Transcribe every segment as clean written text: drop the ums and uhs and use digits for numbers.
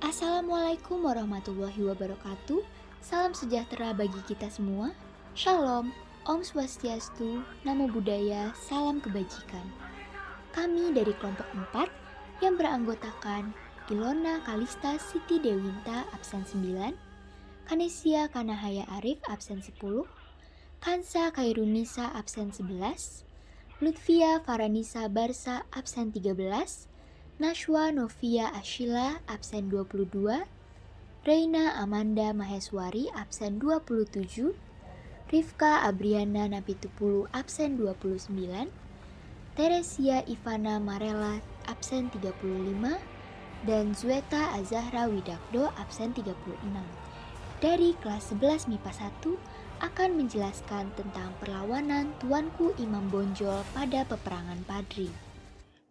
Assalamualaikum warahmatullahi wabarakatuh. Salam sejahtera bagi kita semua. Shalom, Om Swastiastu, Namo Buddhaya, salam kebajikan. Kami dari kelompok 4 yang beranggotakan Ilona Kalista Siti Dewinta absen 9, Kanesia Kanahaya Arif absen 10, Kansa Kairunisa absen 11, Lutfia Faranisa Barsa absen 13, Nashwa Novia Ashila absen 22, Reina Amanda Maheswari absen 27, Rifka Abriana Napitupulu absen 29, Teresia Ivana Marella absen 35, dan Zweta Azahra Widakdo absen 36. Dari kelas 11 MIPA 1 akan menjelaskan tentang perlawanan Tuanku Imam Bonjol pada peperangan Padri.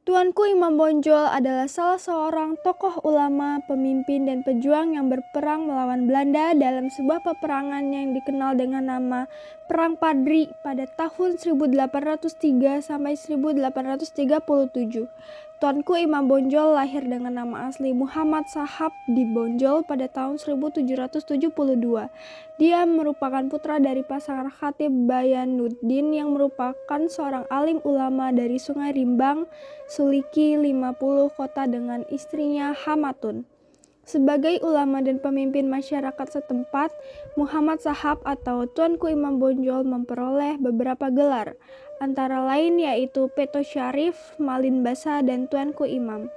Tuanku Imam Bonjol adalah salah seorang tokoh ulama, pemimpin dan pejuang yang berperang melawan Belanda dalam sebuah peperangan yang dikenal dengan nama Perang Padri pada tahun 1803 sampai 1837. Tuanku Imam Bonjol lahir dengan nama asli Muhammad Shahab di Bonjol pada tahun 1772. Dia merupakan putra dari pasangan Khatib Bayanuddin yang merupakan seorang alim ulama dari Sungai Rimbang, Suliki 50 kota dengan istrinya Hamatun. Sebagai ulama dan pemimpin masyarakat setempat, Muhammad Shahab atau Tuanku Imam Bonjol memperoleh beberapa gelar, antara lain yaitu Peto Syarif, Malin Basa, dan Tuanku Imam.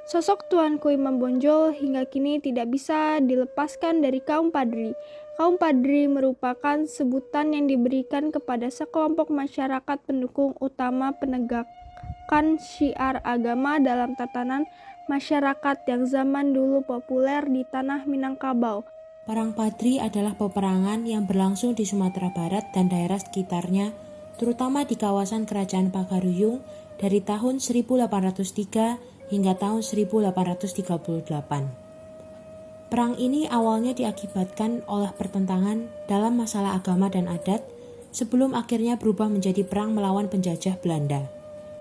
Sosok Tuanku Imam Bonjol hingga kini tidak bisa dilepaskan dari kaum Padri. Kaum Padri merupakan sebutan yang diberikan kepada sekelompok masyarakat pendukung utama penegakan syiar agama dalam tatanan masyarakat yang zaman dulu populer di tanah Minangkabau. Perang Padri adalah peperangan yang berlangsung di Sumatera Barat dan daerah sekitarnya, terutama di kawasan Kerajaan Pagaruyung dari tahun 1803 hingga tahun 1838. Perang ini awalnya diakibatkan oleh pertentangan dalam masalah agama dan adat sebelum akhirnya berubah menjadi perang melawan penjajah Belanda.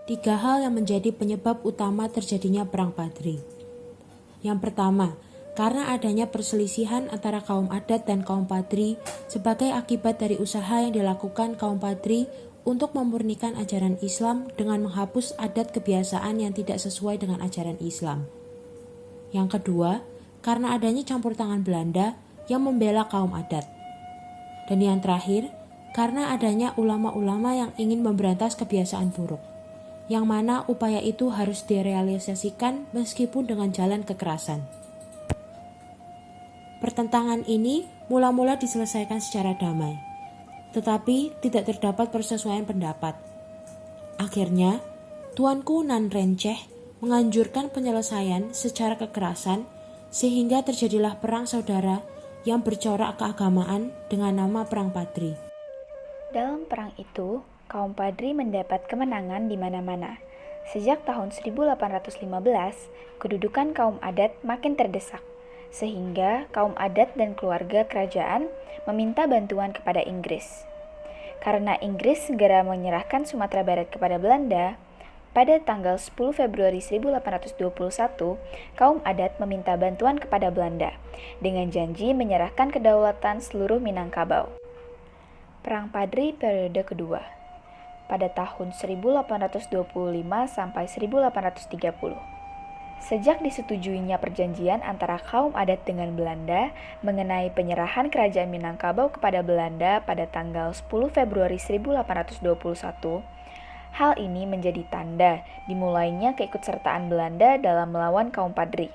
3 hal yang menjadi penyebab utama terjadinya Perang Padri. Yang pertama, karena adanya perselisihan antara kaum adat dan kaum Padri sebagai akibat dari usaha yang dilakukan kaum Padri untuk memurnikan ajaran Islam dengan menghapus adat kebiasaan yang tidak sesuai dengan ajaran Islam. Yang kedua, karena adanya campur tangan Belanda yang membela kaum adat. Dan yang terakhir, karena adanya ulama-ulama yang ingin memberantas kebiasaan buruk, yang mana upaya itu harus direalisasikan meskipun dengan jalan kekerasan. Pertentangan ini mula-mula diselesaikan secara damai, tetapi tidak terdapat persesuaian pendapat. Akhirnya, Tuanku Nan Renceh menganjurkan penyelesaian secara kekerasan sehingga terjadilah perang saudara yang bercorak keagamaan dengan nama Perang Padri. Dalam perang itu, kaum Padri mendapat kemenangan di mana-mana. Sejak tahun 1815, kedudukan kaum adat makin terdesak, sehingga kaum adat dan keluarga kerajaan meminta bantuan kepada Inggris. Karena Inggris segera menyerahkan Sumatera Barat kepada Belanda, pada tanggal 10 Februari 1821, kaum adat meminta bantuan kepada Belanda dengan janji menyerahkan kedaulatan seluruh Minangkabau. Perang Padri periode kedua pada tahun 1825 sampai 1830. Sejak disetujuinya perjanjian antara kaum adat dengan Belanda mengenai penyerahan kerajaan Minangkabau kepada Belanda pada tanggal 10 Februari 1821, hal ini menjadi tanda dimulainya keikutsertaan Belanda dalam melawan kaum Padri.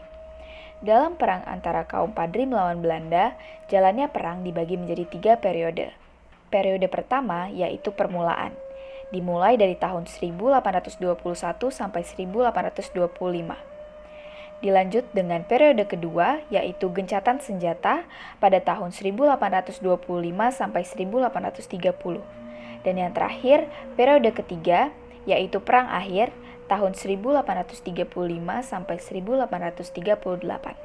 Dalam perang antara kaum Padri melawan Belanda, jalannya perang dibagi menjadi 3 periode. Periode pertama yaitu permulaan, dimulai dari tahun 1821 sampai 1825. Dilanjut dengan periode kedua yaitu gencatan senjata pada tahun 1825 sampai 1830. Dan yang terakhir, periode ketiga, yaitu Perang Akhir, tahun 1835 sampai 1838.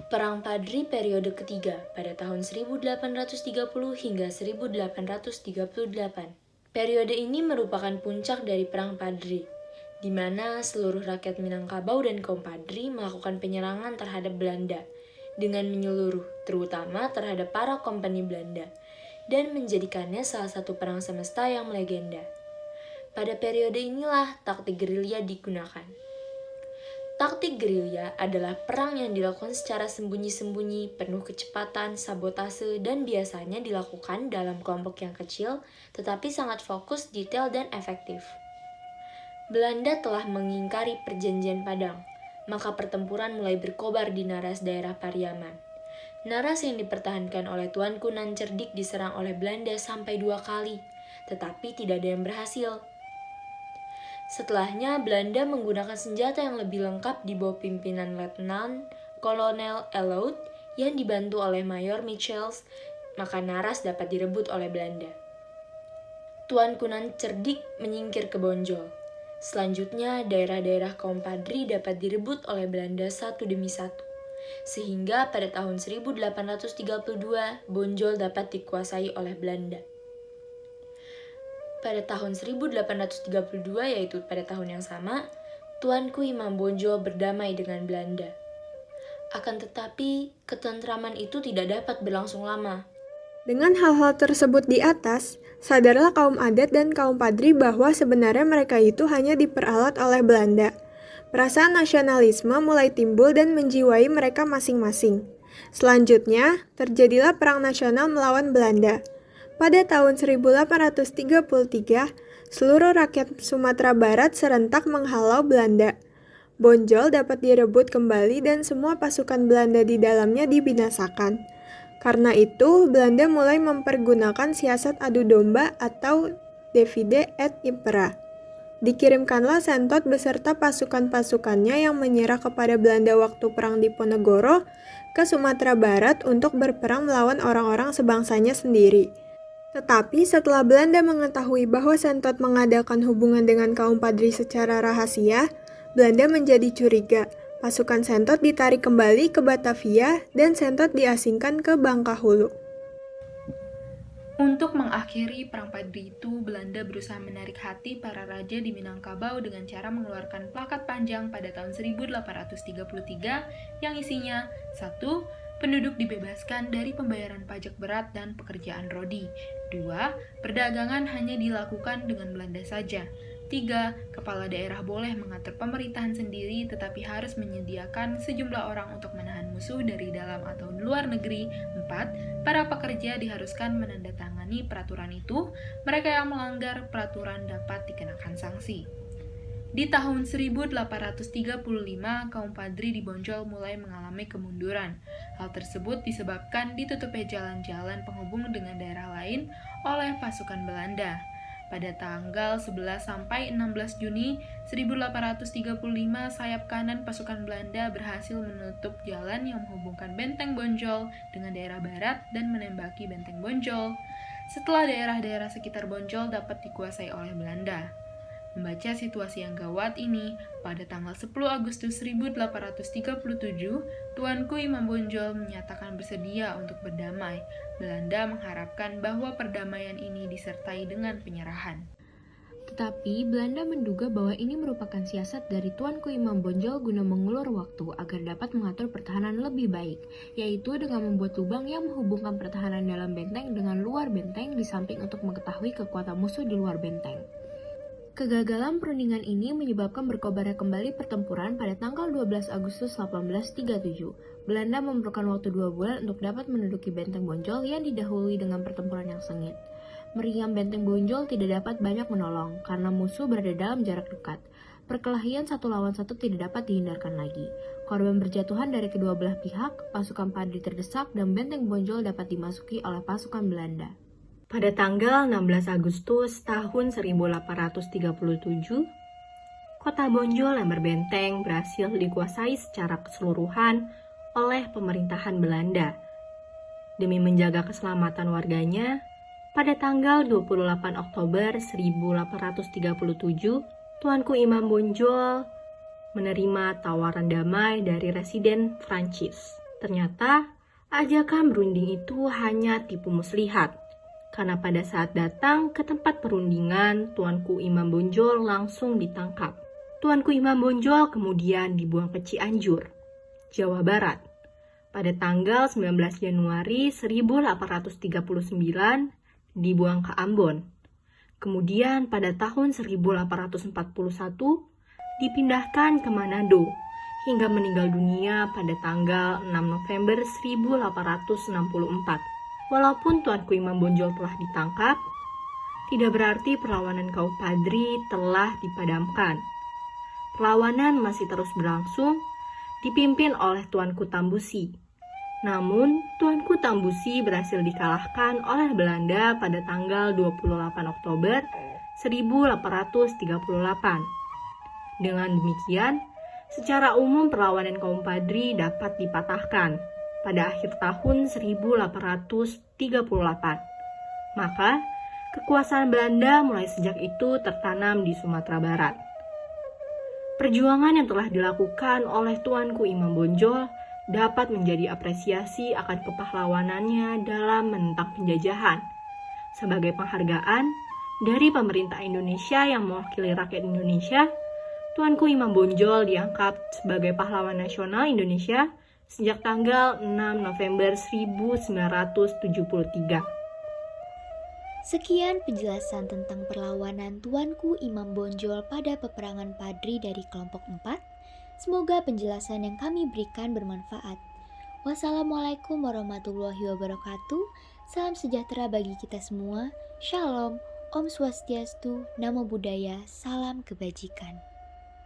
Perang Padri periode ketiga pada tahun 1830 hingga 1838. Periode ini merupakan puncak dari Perang Padri, di mana seluruh rakyat Minangkabau dan kaum Padri melakukan penyerangan terhadap Belanda dengan menyeluruh, terutama terhadap para kompeni Belanda, dan menjadikannya salah satu perang semesta yang melegenda. Pada periode inilah taktik gerilya digunakan. Taktik gerilya adalah perang yang dilakukan secara sembunyi-sembunyi, penuh kecepatan, sabotase, dan biasanya dilakukan dalam kelompok yang kecil, tetapi sangat fokus, detail, dan efektif. Belanda telah mengingkari perjanjian Padang, maka pertempuran mulai berkobar di Naras daerah Pariaman. Naras yang dipertahankan oleh Tuanku Nan Cerdik diserang oleh Belanda sampai 2 kali, tetapi tidak ada yang berhasil. Setelahnya, Belanda menggunakan senjata yang lebih lengkap di bawah pimpinan Letnan Kolonel Elloud yang dibantu oleh Mayor Michels, maka Naras dapat direbut oleh Belanda. Tuanku Nan Cerdik menyingkir ke Bonjol. Selanjutnya, daerah-daerah kaum Padri dapat direbut oleh Belanda satu demi satu. Sehingga pada tahun 1832, Bonjol dapat dikuasai oleh Belanda. Pada tahun 1832, yaitu pada tahun yang sama, Tuanku Imam Bonjol berdamai dengan Belanda. Akan tetapi, ketentraman itu tidak dapat berlangsung lama. Dengan hal-hal tersebut di atas, sadarlah kaum adat dan kaum Padri bahwa sebenarnya mereka itu hanya diperalat oleh Belanda. Perasaan nasionalisme mulai timbul dan menjiwai mereka masing-masing. Selanjutnya, terjadilah Perang Nasional melawan Belanda. Pada tahun 1833, seluruh rakyat Sumatera Barat serentak menghalau Belanda. Bonjol dapat direbut kembali dan semua pasukan Belanda di dalamnya dibinasakan. Karena itu, Belanda mulai mempergunakan siasat adu domba atau divide et impera. Dikirimkanlah Sentot beserta pasukan-pasukannya yang menyerah kepada Belanda waktu Perang Diponegoro ke Sumatera Barat untuk berperang melawan orang-orang sebangsanya sendiri. Tetapi setelah Belanda mengetahui bahwa Sentot mengadakan hubungan dengan kaum Padri secara rahasia, Belanda menjadi curiga. Pasukan Sentot ditarik kembali ke Batavia dan Sentot diasingkan ke Bangkahulu. Untuk mengakhiri Perang Padri itu, Belanda berusaha menarik hati para raja di Minangkabau dengan cara mengeluarkan plakat panjang pada tahun 1833 yang isinya 1. Penduduk dibebaskan dari pembayaran pajak berat dan pekerjaan rodi. 2. Perdagangan hanya dilakukan dengan Belanda saja. 3. Kepala daerah boleh mengatur pemerintahan sendiri tetapi harus menyediakan sejumlah orang untuk menahan musuh dari dalam atau luar negeri. 4. Para pekerja diharuskan menandatangani peraturan itu. Mereka yang melanggar peraturan dapat dikenakan sanksi. Di tahun 1835, kaum Padri di Bonjol mulai mengalami kemunduran. Hal tersebut disebabkan ditutupnya jalan-jalan penghubung dengan daerah lain oleh pasukan Belanda. Pada tanggal 11 sampai 16 Juni 1835, sayap kanan pasukan Belanda berhasil menutup jalan yang menghubungkan Benteng Bonjol dengan daerah barat dan menembaki Benteng Bonjol. Setelah daerah-daerah sekitar Bonjol dapat dikuasai oleh Belanda. Membaca situasi yang gawat ini, pada tanggal 10 Agustus 1837, Tuanku Imam Bonjol menyatakan bersedia untuk berdamai. Belanda mengharapkan bahwa perdamaian ini disertai dengan penyerahan. Tetapi Belanda menduga bahwa ini merupakan siasat dari Tuanku Imam Bonjol guna mengulur waktu agar dapat mengatur pertahanan lebih baik, yaitu dengan membuat lubang yang menghubungkan pertahanan dalam benteng dengan luar benteng di samping untuk mengetahui kekuatan musuh di luar benteng. Kegagalan perundingan ini menyebabkan berkobarnya kembali pertempuran pada tanggal 12 Agustus 1837. Belanda memerlukan waktu 2 bulan untuk dapat menduduki Benteng Bonjol yang didahului dengan pertempuran yang sengit. Meriam Benteng Bonjol tidak dapat banyak menolong karena musuh berada dalam jarak dekat. Perkelahian satu lawan satu tidak dapat dihindarkan lagi. Korban berjatuhan dari kedua belah pihak, pasukan Padri terdesak dan Benteng Bonjol dapat dimasuki oleh pasukan Belanda. Pada tanggal 16 Agustus tahun 1837, kota Bonjol yang berbenteng berhasil dikuasai secara keseluruhan oleh pemerintahan Belanda. Demi menjaga keselamatan warganya, pada tanggal 28 Oktober 1837, Tuanku Imam Bonjol menerima tawaran damai dari Residen Prancis. Ternyata, ajakan berunding itu hanya tipu muslihat. Karena pada saat datang ke tempat perundingan, Tuanku Imam Bonjol langsung ditangkap. Tuanku Imam Bonjol kemudian dibuang ke Cianjur, Jawa Barat, pada tanggal 19 Januari 1839 dibuang ke Ambon. Kemudian pada tahun 1841 dipindahkan ke Manado hingga meninggal dunia pada tanggal 6 November 1864. Walaupun Tuanku Imam Bonjol telah ditangkap, tidak berarti perlawanan kaum Padri telah dipadamkan. Perlawanan masih terus berlangsung, dipimpin oleh Tuanku Tambusi. Namun, Tuanku Tambusi berhasil dikalahkan oleh Belanda pada tanggal 28 Oktober 1838. Dengan demikian, secara umum perlawanan kaum Padri dapat dipatahkan pada akhir tahun 1838. Maka, kekuasaan Belanda mulai sejak itu tertanam di Sumatera Barat. Perjuangan yang telah dilakukan oleh Tuanku Imam Bonjol dapat menjadi apresiasi akan kepahlawanannya dalam menentang penjajahan. Sebagai penghargaan dari pemerintah Indonesia yang mewakili rakyat Indonesia, Tuanku Imam Bonjol diangkat sebagai pahlawan nasional Indonesia sejak tanggal 6 November 1973. Sekian penjelasan tentang perlawanan Tuanku Imam Bonjol pada peperangan Padri dari kelompok 4. Semoga penjelasan yang kami berikan bermanfaat. Wassalamualaikum warahmatullahi wabarakatuh. Salam sejahtera bagi kita semua. Shalom, Om Swastiastu, Namo Buddhaya, salam kebajikan.